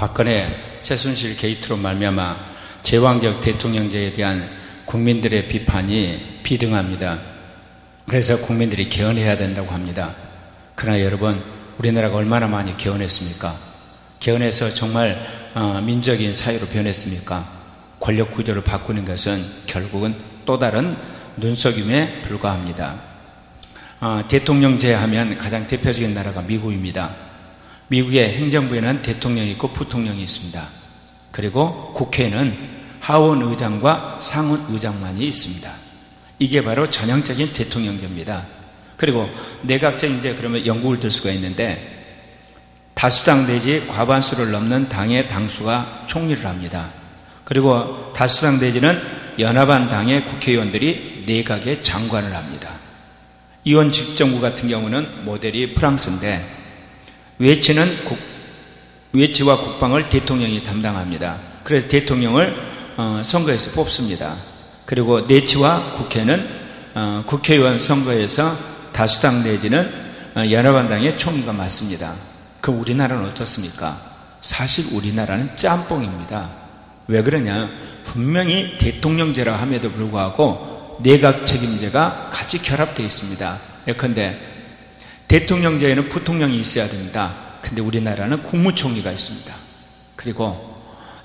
박근혜 최순실 게이트로 말미암아 제왕적 대통령제에 대한 국민들의 비판이 비등합니다. 그래서 국민들이 개헌해야 된다고 합니다. 그러나 여러분, 우리나라가 얼마나 많이 개헌했습니까? 개헌해서 정말 민주적인 사회로 변했습니까? 권력 구조를 바꾸는 것은 결국은 또 다른 눈속임에 불과합니다. 대통령제 하면 가장 대표적인 나라가 미국입니다. 미국의 행정부에는 대통령이 있고 부통령이 있습니다. 그리고 국회에는 하원 의장과 상원 의장만이 있습니다. 이게 바로 전형적인 대통령제입니다. 그리고 내각제인제 그러면 영국을 들 수가 있는데 다수당 내지 과반수를 넘는 당의 당수가 총리를 합니다. 그리고 다수당 내지는 연합한 당의 국회의원들이 내각의 장관을 합니다. 이원 집정부 같은 경우는 모델이 프랑스인데 외치와 국방을 대통령이 담당합니다. 그래서 대통령을 선거에서 뽑습니다. 그리고 내치와 국회는 국회의원 선거에서 다수당 내지는 연합한 당의 총리가 맡습니다. 그럼 우리나라는 어떻습니까? 사실 우리나라는 짬뽕입니다. 왜 그러냐? 분명히 대통령제라 함에도 불구하고 내각 책임제가 같이 결합되어 있습니다. 예컨대 대통령제에는 부통령이 있어야 됩니다. 근데 우리나라는 국무총리가 있습니다. 그리고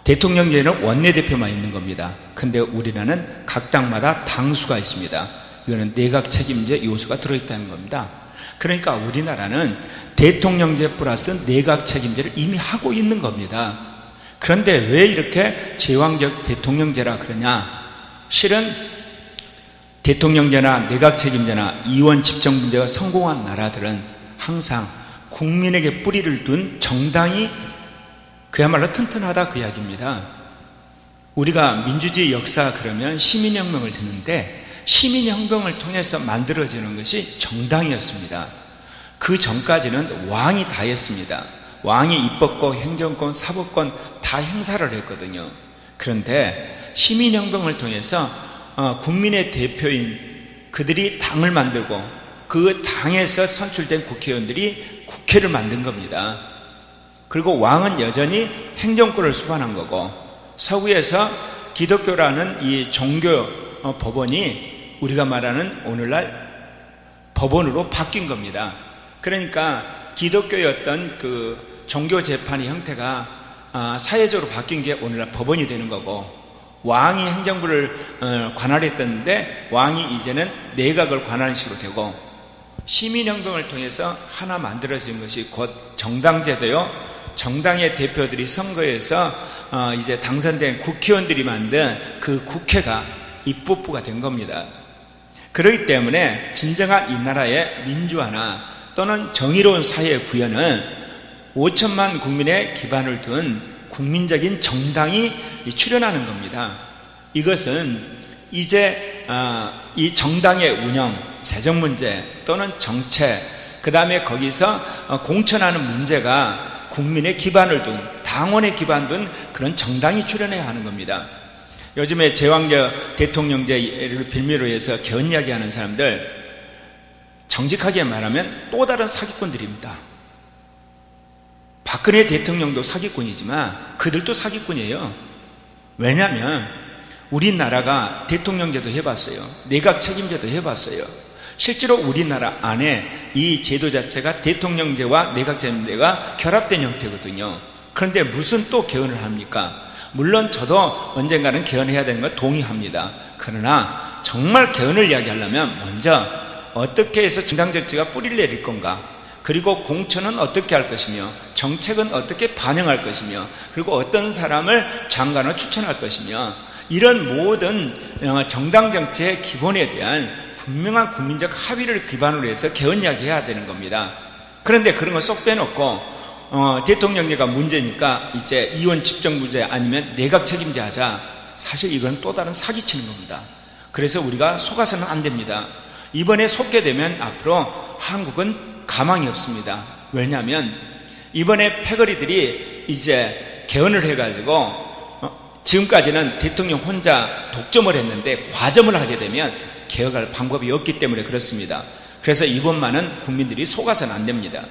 대통령제에는 원내대표만 있는 겁니다. 근데 우리나라는 각 당마다 당수가 있습니다. 이거는 내각 책임제 요소가 들어있다는 겁니다. 그러니까 우리나라는 대통령제 플러스 내각 책임제를 이미 하고 있는 겁니다. 그런데 왜 이렇게 제왕적 대통령제라 그러냐? 실은 대통령제나 내각 책임제나 이원 집정제가 성공한 나라들은 항상 국민에게 뿌리를 둔 정당이 그야말로 튼튼하다 그 이야기입니다. 우리가 민주주의 역사 그러면 시민혁명을 듣는데 시민혁명을 통해서 만들어지는 것이 정당이었습니다. 그 전까지는 왕이 다 했습니다. 왕이 입법권, 행정권, 사법권 다 행사를 했거든요. 그런데 시민혁명을 통해서 국민의 대표인 그들이 당을 만들고 그 당에서 선출된 국회의원들이 국회를 만든 겁니다. 그리고 왕은 여전히 행정권을 수반한 거고 서구에서 기독교라는 이 종교 법원이 우리가 말하는 오늘날 법원으로 바뀐 겁니다. 그러니까 기독교였던 그 종교 재판의 형태가 사회적으로 바뀐 게 오늘날 법원이 되는 거고 왕이 행정부를 관할했었는데 왕이 이제는 내각을 관할하는 식으로 되고 시민혁명을 통해서 하나 만들어진 것이 곧 정당제도요. 정당의 대표들이 선거에서 이제 당선된 국회의원들이 만든 그 국회가 입법부가 된 겁니다. 그렇기 때문에 진정한 이 나라의 민주화나 또는 정의로운 사회의 구현은 5천만 국민의 기반을 둔 국민적인 정당이 출현하는 겁니다. 이것은 이제 이 정당의 운영, 재정 문제 또는 정책, 그 다음에 거기서 공천하는 문제가 국민의 기반을 둔, 당원의 기반 둔 그런 정당이 출현해야 하는 겁니다. 요즘에 제왕적 대통령제를 빌미로 해서 개헌 이야기하는 사람들 정직하게 말하면 또 다른 사기꾼들입니다. 박근혜 대통령도 사기꾼이지만 그들도 사기꾼이에요. 왜냐하면 우리나라가 대통령제도 해봤어요. 내각 책임제도 해봤어요. 실제로 우리나라 안에 이 제도 자체가 대통령제와 내각 책임제가 결합된 형태거든요. 그런데 무슨 또 개헌을 합니까? 물론 저도 언젠가는 개헌해야 되는 거 동의합니다. 그러나 정말 개헌을 이야기하려면 먼저 어떻게 해서 정당정치가 뿌리를 내릴 건가, 그리고 공천은 어떻게 할 것이며 정책은 어떻게 반영할 것이며 그리고 어떤 사람을 장관으로 추천할 것이며 이런 모든 정당정치의 기본에 대한 분명한 국민적 합의를 기반으로 해서 개헌 이야기해야 되는 겁니다. 그런데 그런 거 쏙 빼놓고 대통령제가 문제니까 이제 이원 집정부제 아니면 내각 책임제 하자. 사실 이건 또 다른 사기치는 겁니다. 그래서 우리가 속아서는 안 됩니다. 이번에 속게 되면 앞으로 한국은 가망이 없습니다. 왜냐하면 이번에 패거리들이 이제 개헌을 해가지고 지금까지는 대통령 혼자 독점을 했는데 과점을 하게 되면 개혁할 방법이 없기 때문에 그렇습니다. 그래서 이번만은 국민들이 속아서는 안 됩니다.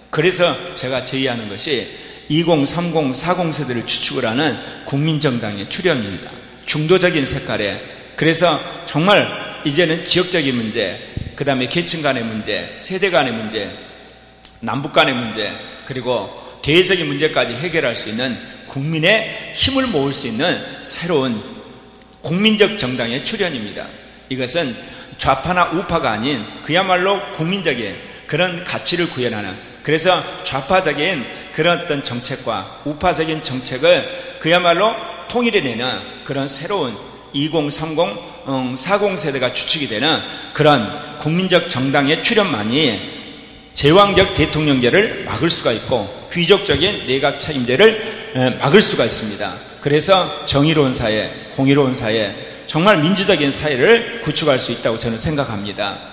그래서 제가 제의하는 것이 2030, 40 세대를 추측을 하는 국민정당의 출현입니다. 중도적인 색깔에. 그래서 정말 이제는 지역적인 문제, 그 다음에 계층 간의 문제, 세대 간의 문제, 남북 간의 문제, 그리고 대외적인 문제까지 해결할 수 있는 국민의 힘을 모을 수 있는 새로운 국민적 정당의 출현입니다. 이것은 좌파나 우파가 아닌 그야말로 국민적인 그런 가치를 구현하는, 그래서 좌파적인 그런 어떤 정책과 우파적인 정책을 그야말로 통일해내는 그런 새로운 2030, 40 세대가 주축이 되는 그런 국민적 정당의 출현만이 제왕적 대통령제를 막을 수가 있고 귀족적인 내각 책임제를 막을 수가 있습니다. 그래서 정의로운 사회, 공의로운 사회, 정말 민주적인 사회를 구축할 수 있다고 저는 생각합니다.